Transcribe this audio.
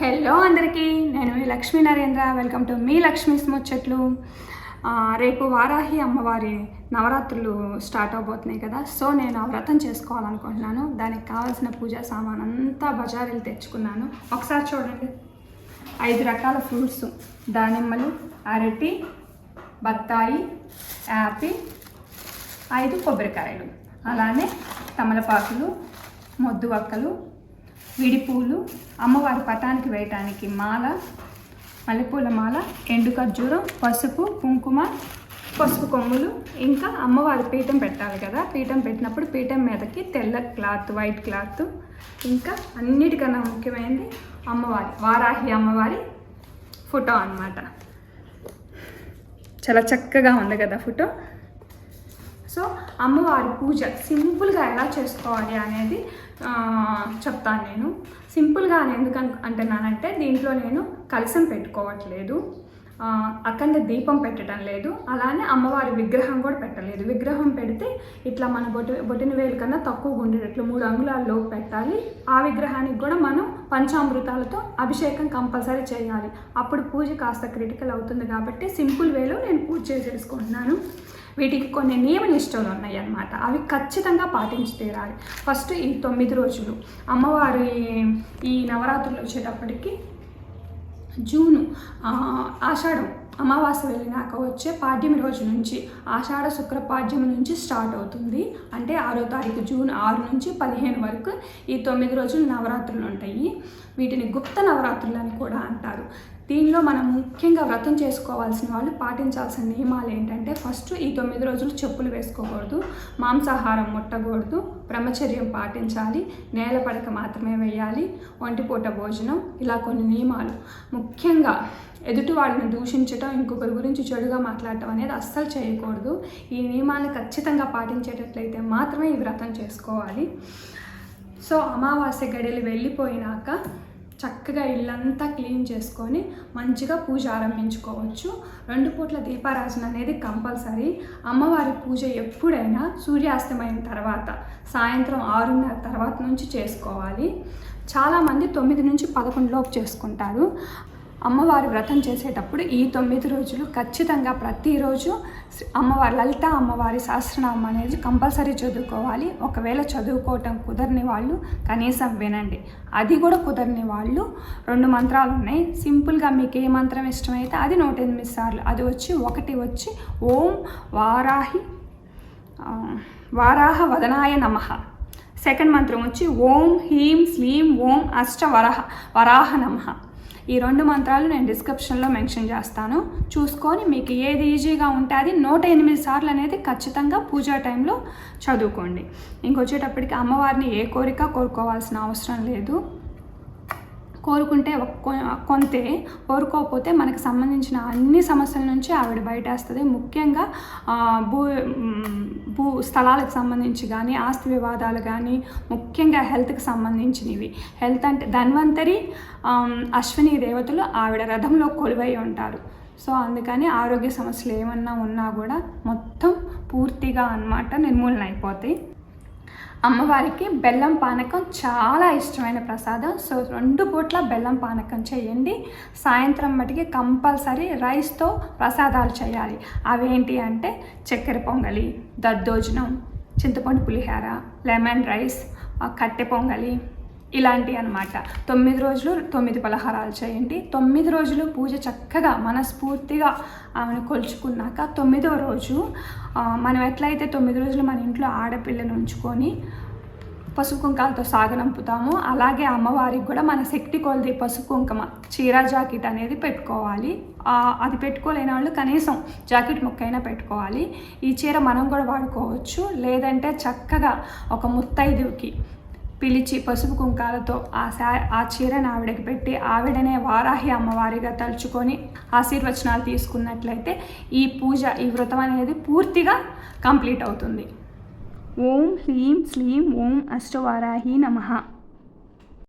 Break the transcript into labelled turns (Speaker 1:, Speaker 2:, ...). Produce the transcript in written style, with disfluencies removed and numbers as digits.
Speaker 1: Hello అందరికీ, నేను మీ Lakshmi Narendra. Welcome to me Lakshmi's ముచ్చట్లు. రేపు వారాహి అమ్మవారి నవరాత్రులు స్టార్ట్ అవబోతున్నాయి కదా. సో నేను ఆ వ్రతం చేసుకోవాలనుకుంటున్నాను. దానికి కావాల్సిన పూజా సామాన్ అంతా బజారులు తెచ్చుకున్నాను. ఒకసారి చూడండి, 5 రకాల ఫ్రూట్స్: దానిమ్మలు, అరటి, బత్తాయి, యాపిల్, 5 కొబ్బరికాయలు, అలానే తమలపాకులు, మొద్దు వక్కలు, విడిపూలు, అమ్మవారి పటానికి వేయటానికి మాల, మల్లెపూల మాల, ఎండు ఖర్జూరం, పసుపు, కుంకుమ, పసుపు కొమ్ములు, ఇంకా అమ్మవారి పీఠం పెట్టాలి కదా. పీఠం పెట్టినప్పుడు పీఠం మీదకి తెల్ల క్లాత్, వైట్ క్లాత్, ఇంకా అన్నిటికన్నా ముఖ్యమైనది వారాహి అమ్మవారి ఫోటో అన్నమాట. చాలా చక్కగా ఉంది కదా ఫోటో. సో అమ్మవారి పూజ సింపుల్గా ఎలా చేసుకోవాలి అనేది చెప్తాను నేను. సింపుల్గా అని ఎందుకు అంటున్నానంటే, దీంట్లో నేను కలశం పెట్టుకోవట్లేదు, అఖండ దీపం పెట్టడం లేదు, అలానే అమ్మవారి విగ్రహం కూడా పెట్టలేదు. విగ్రహం పెడితే ఇట్లా మన బొటిన వేలు కన్నా తక్కువగా ఉండేటట్లు 3 అంగుళాల్లో పెట్టాలి. ఆ విగ్రహానికి కూడా మనం పంచామృతాలతో అభిషేకం కంపల్సరీ చేయాలి. అప్పుడు పూజ కాస్త క్రిటికల్ అవుతుంది కాబట్టి సింపుల్ వేలో నేను పూజ చేసేసుకుంటున్నాను. వీటికి కొన్ని నియమ నిష్టలు ఉన్నాయి అన్నమాట. అవి ఖచ్చితంగా పాటించి తీరాలి. ఫస్ట్ ఈ 9 రోజులు అమ్మవారి ఈ నవరాత్రులు వచ్చేటప్పటికి ఆషాఢం అమావాస్య వెళ్ళినాక వచ్చే పాడ్యమి రోజు నుంచి, ఆషాఢ శుక్ర పాడ్యమి నుంచి స్టార్ట్ అవుతుంది. అంటే 6వ తారీఖు జూన్ 6 నుంచి 15 వరకు ఈ 9 రోజులు నవరాత్రులు ఉంటాయి. వీటిని గుప్త నవరాత్రులు అని కూడా అంటారు. దీనిలో మనం ముఖ్యంగా వ్రతం చేసుకోవాల్సిన వాళ్ళు పాటించాల్సిన నియమాలు ఏంటంటే, ఫస్ట్ ఈ 9 రోజులు చెప్పులు వేసుకోకూడదు, మాంసాహారం ముట్టకూడదు, బ్రహ్మచర్యం పాటించాలి, నేల పడక మాత్రమే వేయాలి, ఒంటిపూట భోజనం, ఇలా కొన్ని నియమాలు. ముఖ్యంగా ఎదుటి వాళ్ళని దూషించడం, ఇంకొకరి గురించి చెడుగా మాట్లాడటం అనేది అస్సలు చేయకూడదు. ఈ నియమాలను ఖచ్చితంగా పాటించేటట్లయితే మాత్రమే ఈ వ్రతం చేసుకోవాలి. సో అమావాస్య గడియలు వెళ్ళిపోయినాక చక్కగా ఇల్లంతా క్లీన్ చేసుకొని మంచిగా పూజ ఆరంభించుకోవచ్చు. 2 పూట్ల దీపారాజన అనేది కంపల్సరీ. అమ్మవారి పూజ ఎప్పుడైనా సూర్యాస్తమయం తర్వాత, సాయంత్రం 6:30 తర్వాత నుంచి చేసుకోవాలి. చాలామంది 9 నుంచి 11 లోపు చేసుకుంటారు. అమ్మవారి వ్రతం చేసేటప్పుడు ఈ 9 రోజులు ఖచ్చితంగా ప్రతిరోజు లలిత అమ్మవారి సహస్రనామం అనేది కంపల్సరీ చదువుకోవాలి. ఒకవేళ చదువుకోవటం కుదరని వాళ్ళు కనీసం వినండి. అది కూడా కుదరని వాళ్ళు 2 మంత్రాలు ఉన్నాయి. సింపుల్గా మీకు ఏ మంత్రం ఇష్టమైతే అది 108 సార్లు. అది ఒకటి వచ్చి ఓం వారాహ వదనాయ నమః. సెకండ్ మంత్రం వచ్చి ఓం హ్రీం శ్లీం ఓం వరాహ నమః. ఈ 2 మంత్రాలు నేను డిస్క్రిప్షన్లో మెన్షన్ చేస్తాను, చూసుకొని మీకు ఏది ఈజీగా ఉంటే అది 108 సార్లు అనేది ఖచ్చితంగా పూజా టైంలో చదువుకోండి. ఇంకొచ్చేటప్పటికి అమ్మవారిని ఏ కోరిక కోరుకోవాల్సిన అవసరం లేదు. కోరుకుంటే కొంతే, కోరుకోకపోతే మనకు సంబంధించిన అన్ని సమస్యల నుంచి ఆవిడ బయటేస్తుంది. ముఖ్యంగా భూ స్థలాలకు సంబంధించి కానీ, ఆస్తి వివాదాలు కానీ, ముఖ్యంగా హెల్త్కి సంబంధించినవి. హెల్త్ అంటే ధన్వంతరి, అశ్విని దేవతలు ఆవిడ రథంలో కొలువై ఉంటారు. సో అందుకని ఆరోగ్య సమస్యలు ఏమన్నా ఉన్నా కూడా మొత్తం పూర్తిగా నిర్మూలన అయిపోతాయి. అమ్మవారికి బెల్లం పానకం చాలా ఇష్టమైన ప్రసాదం. సో 2 పూట్ల బెల్లం పానకం చేయండి. సాయంత్రం మటుకి కంపల్సరీ రైస్తో ప్రసాదాలు చేయాలి. అవేంటి అంటే చక్కెర పొంగలి, దద్దోజనం, చింతపండు పులిహార, లెమన్ రైస్, కట్టె పొంగలి, ఇలాంటివి అన్నమాట. 9 రోజులు 9 పలహారాలు చేయండి. 9 రోజులు పూజ చక్కగా మనస్ఫూర్తిగా ఆమెను కొలుచుకున్నాక 9వ రోజు మనం ఎట్లయితే 9 రోజులు మన ఇంట్లో ఆడపిల్లను ఉంచుకొని పసుపు కుంకాలతో సాగనంపుతామో, అలాగే అమ్మవారికి కూడా మన శక్తి కొలది పసుపు కుంకుమ, చీర, జాకెట్ అనేది పెట్టుకోవాలి. అది పెట్టుకోలేని వాళ్ళు కనీసం జాకెట్ ముక్కైనా పెట్టుకోవాలి. ఈ చీర మనం కూడా వాడుకోవచ్చు. లేదంటే చక్కగా ఒక ముత్తైదువుకి పిలిచి పసుపు కుంకాలతో ఆ చీరను ఆవిడకి పెట్టి ఆవిడనే వారాహి అమ్మవారిగా తలుచుకొని ఆశీర్వచనాలు తీసుకున్నట్లయితే ఈ వ్రతం అనేది పూర్తిగా కంప్లీట్ అవుతుంది. ఓం హ్రీం శ్లీం ఓం వారాహి నమః.